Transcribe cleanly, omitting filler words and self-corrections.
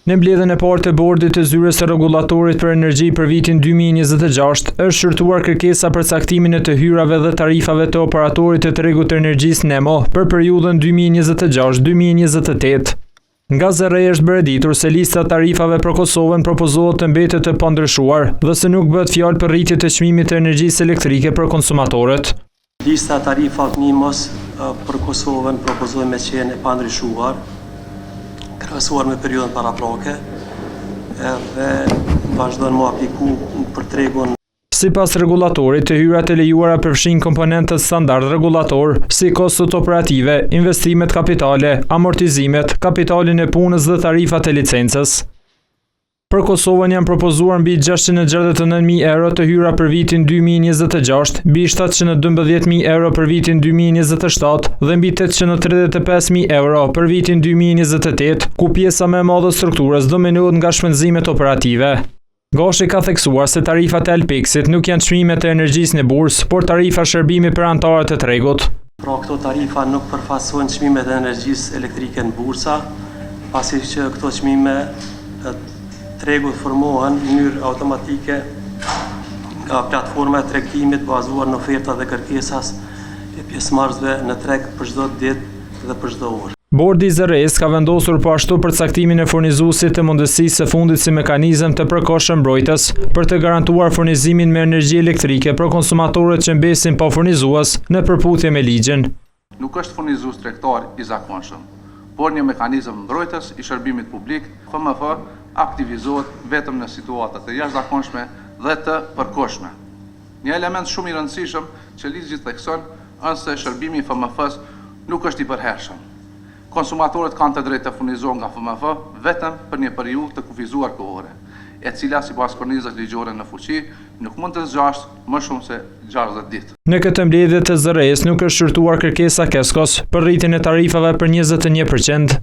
Në mbledhjen e parë të bordit të zyres së rregullatorit për energji për vitin 2026, është shërtuar kërkesa për caktimin e të hyrave dhe tarifave të operatorit të tregut të energjisë NEMO për periudhën 2026-2028. Nga zërrej është bëreditur se lista tarifave për Kosovën propozohet të mbetet të pandryshuar dhe se nuk bëhet fjalë për rritje të çmimit të energjisë elektrike për konsumatorët. Lista tarifave NEMO për Kosovën propozohet me qenë e pandryshuar, krahasuar me periudhën paraprake, dhe vazhdon më apliku për tregun. Sipas rregullatorit, të hyrat e lejuara përfshin komponentët standard rregullator, si kostot operative, investimet kapitale, amortizimet, kapitalin e punës dhe tarifat e licencës. Për Kosovën janë propozuar mbi 669.000 euro të hyra për vitin 2026, mbi 712.000 euro për vitin 2027 dhe mbi 835.000 euro për vitin 2028, ku pjesa më e madhe e strukturës dominohet nga shpenzimet operative. Gashi ka theksuar se tarifat e Alpexit nuk janë çmime të energjisë në bursë, por tarifa shërbimi për anëtarët e tregut. Pra këto tarifa nuk përfaqësojnë çmimet e energjisë elektrike në bursa, pasi që këto çmime tregut formohen në mënyrë automatike nga platforma e tregtimit bazuar në oferta dhe kërkesas e pjesëmarrësve në treg për çdo ditë dhe për çdo orë. Bordi i zërrejës ka vendosur po ashtu për caktimin e furnizuesit të mundësisë së fundit si mekanizëm të përkohshëm mbrojtës për të garantuar furnizimin me energji elektrike për konsumatorët që mbesin pa furnizues në përputhje me ligjin. Nuk është furnizues tregtar i zakonshëm, por një mekanizëm mbrojtës i shërbimit publik, FMF aktivizohet vetëm në situatat e jashtëzakonshme dhe të përkohshme. Një element shumë i rëndësishëm që ligji thekson është se shërbimi i FMF-s nuk është i përhershëm. Konsumatorët kanë të drejtë të furnizohen nga FMF vetëm për një periudhë të kufizuar kohore, e cila sipas kornizës ligjore në fuqi nuk mund të zgjasë më shumë se 60 ditë. Në këtë mbledhje të zërrejës nuk është shërtuar kërkesa Keskos për rritjen e tarifave për 21%.